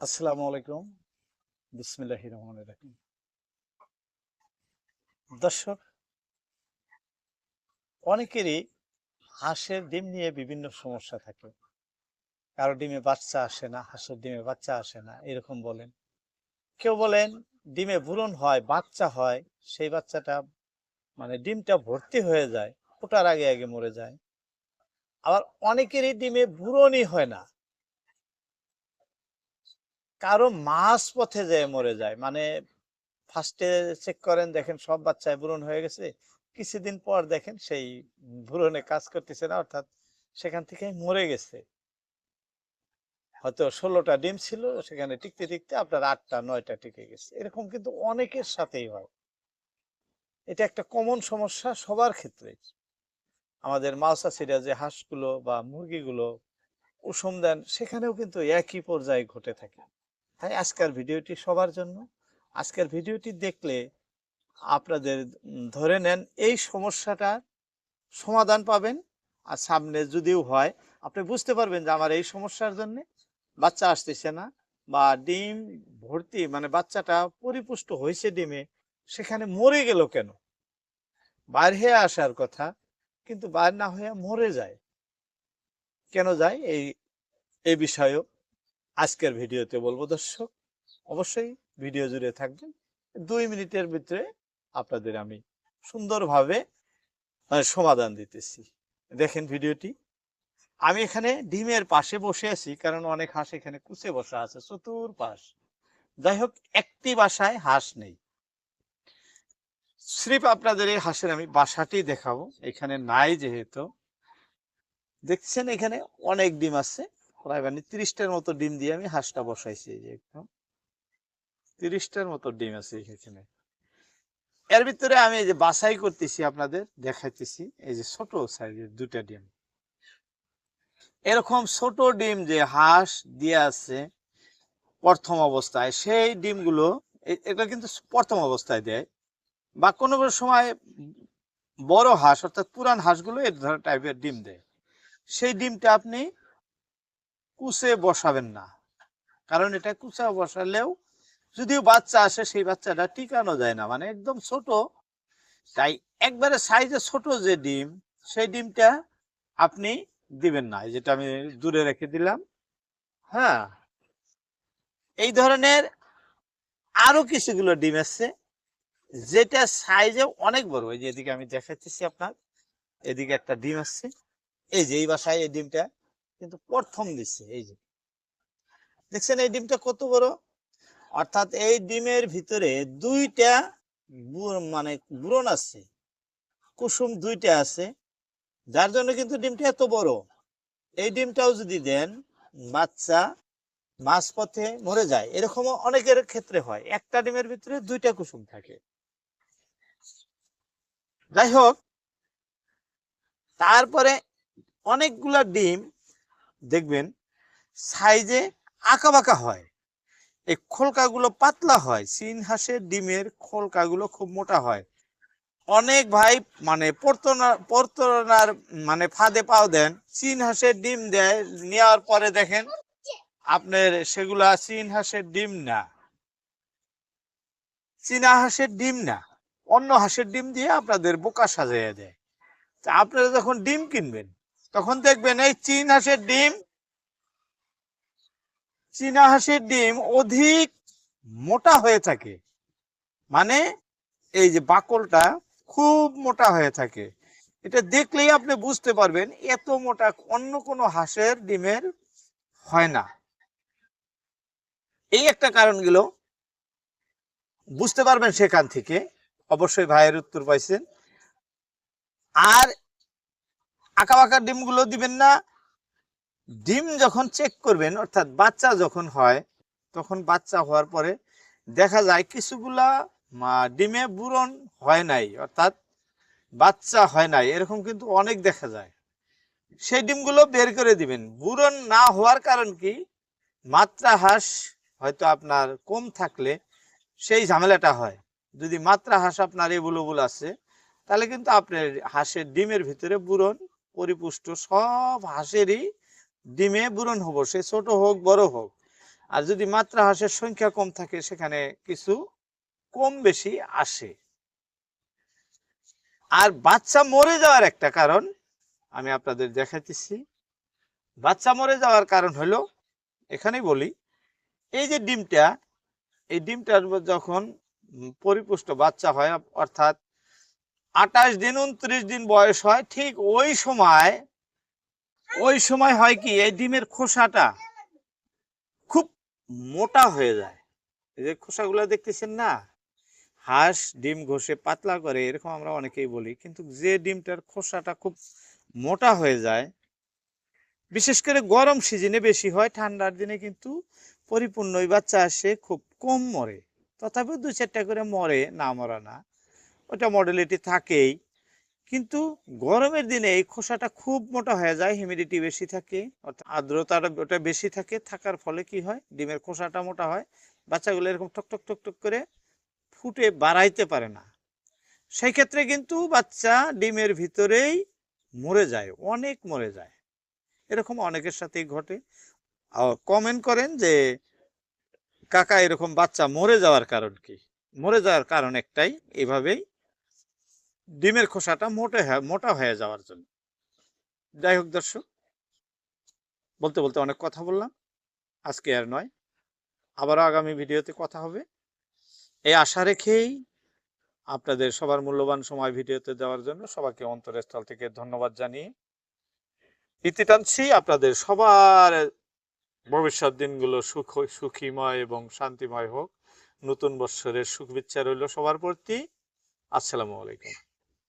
আসসালামু আলাইকুম। বিসমিল্লাহির রহমানির রহিম। দর্শক, অনেকেরই হাঁসের ডিম নিয়ে বিভিন্ন সমস্যা থাকে। কারো ডিমে বাচ্চা আসে না, হাঁসের ডিমে বাচ্চা আসে না, এরকম বলেন। কেউ বলেন ডিমে ভ্রূণ হয়, বাচ্চা হয়, সেই বাচ্চাটা ডিমটা ভর্তি হয়ে যায়, ফোটার আগে আগে মরে যায়। আবার অনেকেরই ডিমে ভ্রূণই হয় না, কারো মাঝ পথে যেয়ে মরে যায়। ফার্স্টে চেক করেন, দেখেন সব বাচ্চায় ভ্রূণ হয়ে গেছে, কিছুদিন পর দেখেন সেই ভ্রূণে কাজ করতেছে না, অর্থাৎ সেখান থেকে মরে গেছে। হয়তো 16টা ডিম ছিল, সেখানে টিকতে টিকতে আপনার 8টা 9টা টিকে গেছে। এরকম কিন্তু অনেকের সাথেই হয়। এটা একটা কমন সমস্যা সবার ক্ষেত্রে। আমাদের মাউসাসিরা যে হাঁসগুলো বা মুরগিগুলো কুসুম দেন, সেখানেও কিন্তু একই পর্যায়ে ঘটে থাকে। তাই আজকের ভিডিওটি সবার জন্য। আজকের ভিডিওটি দেখলে আপনাদের ধরে নেন এই সমস্যাটার সমাধান পাবেন। আর সামনে যদিও হয়, আপনি বুঝতে পারবেন যে আমার এই সমস্যার জন্য বাচ্চা আসতেছে না, বা ডিম ভর্তি বাচ্চাটা পরিপুষ্ট হয়েছে ডিমে, সেখানে মরে গেল কেন। বাইর হয়ে আসার কথা, কিন্তু বাইর না হয়ে মরে যায় কেন যায়, এই এই বিষয়েও আজকের ভিডিওতে বলবো। দর্শক, অবশ্যই ভিডিও জুড়ে থাকবেন। 2 মিনিটের ভিতরে আপনাদের আমি সুন্দরভাবে সমাধান দিতেছি। দেখেন ভিডিওটি। আমি এখানে ডিমের পাশে বসে আছি, কারণ অনেক হাঁস এখানে কুচে বসা আছে চতুর্পাশ। যাই হোক, একটি বাসায় হাঁস নেই। স্রেফ আপনাদের এই হাঁসের আমি বাসাটি দেখাবো। এখানে নাই যেহেতু, দেখছেন এখানে অনেক ডিম আছে, প্রায় 30টার মতো ডিম দিয়ে আমি হাঁসটা বসাইছি। এই যে একদম 30টার মতো ডিম আছে এখানে। এর ভিতরে আমি এই যে বাছাই করতেছি, আপনাদের দেখাইতেছি। এই যে ছোট সাইজের 2টা ডিম, এরকম ছোট ডিম যে হাঁস দিয়ে আছে প্রথম অবস্থায়, সেই ডিমগুলো এটা কিন্তু প্রথম অবস্থায় দেয়, বা কোনো সময় বড় হাঁস অর্থাৎ পুরান হাঁসগুলো এই ধরনের টাইপের ডিম দেয়। সেই ডিমটা আপনি কুচে বসাবেন না, কারণ এটা কুচা বসালেও যদিও বাচ্চা আসে, সেই বাচ্চাটা টিকানো যায় না, একদম ছোট। তাই একবারে সাইজে ছোট যে ডিম, সেই ডিমটা আপনি দিবেন না। যেটা আমি দূরে রেখে দিলাম। হ্যাঁ, এই ধরনের আরো কিছুগুলো ডিম আছে যেটা সাইজে অনেক বড়। এই যে এদিকে আমি দেখাচ্ছি আপনার, এদিকে একটা ডিম আছে। এই যে এই বাসায় এই ডিমটা কিন্তু প্রথম দিচ্ছে। এই যে দেখছেন এই ডিমটা কত বড়, অর্থাৎ এই ডিমের ভিতরে 2টা ভ্রূণ আছে, কুসুম 2টা আছে, যার জন্য কিন্তু ডিমটা এত বড়। এই ডিমটাও যদি দেন, বাচ্চা মাঝপথে মরে যায়। এরকমও অনেকের ক্ষেত্রে হয়, একটা ডিমের ভিতরে 2টা কুসুম থাকে। যাই হোক, তারপরে অনেকগুলা ডিম দেখবেন সাইজে আঁকা বাঁকা হয়, এই খোলকাগুলো পাতলা হয়। চীন হাঁসের ডিমের খোলকাগুলো খুব মোটা হয়। অনেক ভাই প্রতারণার ফাঁদে পাও দেন, চীন হাঁসের ডিম দেয়, নেওয়ার পরে দেখেন আপনার সেগুলা চীন হাঁসের ডিম না, চীনা হাঁসের ডিম না, অন্য হাঁসের ডিম দিয়ে আপনাদের বোকা সাজিয়ে দেয়। আপনারা যখন ডিম কিনবেন, তখন দেখবেন এই চীনা হাঁসের ডিম অধিক মোটা হয়ে থাকে। এই যে বাকলটা খুব মোটা হয়ে থাকে। এটা দেখলেই আপনি বুঝতে পারবেন এত মোটা অন্য কোনো হাঁসের ডিমের হয় না। এই একটা কারণ গুলো বুঝতে পারবেন সেখান থেকে। অবশ্যই ভাইয়ের উত্তর পাইছেন। আর আঁকা বাঁকা ডিমগুলো দিবেন না। ডিম যখন চেক করবেন, অর্থাৎ বাচ্চা যখন হয়, তখন বাচ্চা হওয়ার পরে দেখা যায় কিছুগুলা ডিমে ভ্রূণ হয় নাই, অর্থাৎ বাচ্চা হয় নাই, এরকম কিন্তু অনেক দেখা যায়। সেই ডিমগুলো বের করে দিবেন। ভ্রূণ না হওয়ার কারণ কি, মাত্রা হাঁস হয়তো আপনার কম থাকলে সেই ঝামেলাটা হয়। যদি মাত্রা হাঁস আপনার এভেলেবল আছে, তাহলে কিন্তু আপনার হাঁসের ডিমের ভিতরে ভ্রূণ পরিপুষ্ট, সব হাঁসেরই ডিমে ভ্রূণ হবো, সে ছোট হোক বড় হোক। আর যদি মাত্রা হাঁসের সংখ্যা কম থাকে সেখানে কিছু কম বেশি আসে। আর বাচ্চা মরে যাওয়ার একটা কারণ আমি আপনাদের দেখাইতেছি। বাচ্চা মরে যাওয়ার কারণ হলো, এখানেই বলি, এই যে ডিমটা, এই ডিমটার যখন পরিপুষ্ট বাচ্চা হয়, অর্থাৎ 28 দিন 29 দিন বয়স হয়, ঠিক ওই সময় হয় কি, এই ডিমের খোসাটা খুব মোটা হয়ে যায়। এই যে খোসাগুলো দেখতেছেন না, হাঁস ডিম ঘষে পাতলা করে এরকম আমরা অনেকেই বলি, কিন্তু যে ডিমটার খোসাটা খুব মোটা হয়ে যায়, বিশেষ করে গরম সিজনে বেশি হয়, ঠান্ডার দিনে কিন্তু পরিপূর্ণ বাচ্চা আসে, খুব কম মরে। তথাপিও 2-4টা করে মরে, না মরা না, ওটা মডেলিটি থাকেই। কিন্তু গরমের দিনে এই খোসাটা খুব মোটা হয়ে যায়, হিউমিডিটি বেশি থাকে, অর্থাৎ আর্দ্রতাটা ওটা বেশি থাকে, থাকার ফলে কি হয়, ডিমের খোসাটা মোটা হয়, বাচ্চাগুলো এরকম টক টক টক টক করে ফুটে বাড়াইতে পারে না। সেই ক্ষেত্রে কিন্তু বাচ্চা ডিমের ভিতরেই মরে যায়, অনেক মরে যায়। এরকম অনেকের সাথেই ঘটে। কমেন্ট করেন যে কাকা এরকম বাচ্চা মরে যাওয়ার কারণ কি? মরে যাওয়ার কারণ একটাই, এভাবেই ডিমের খোসাটা মোটা হয়ে যাওয়ার জন্য। যাই হোক দর্শক, বলতে বলতে অনেক কথা বললাম, আজকে আর নয়, আবারও আগামী ভিডিওতে কথা হবে এই আশা রেখেই আপনাদের সবার মূল্যবান সময় ভিডিওতে দেওয়ার জন্য সবাইকে অন্তরের স্থল থেকে ধন্যবাদ জানিয়ে ইতি টানছি। আপনাদের সবার ভবিষ্যৎ দিনগুলো সুখীময় এবং শান্তিময় হোক। নতুন বৎসরের শুভেচ্ছা রইল সবার প্রতি। আসসালামু আলাইকুম।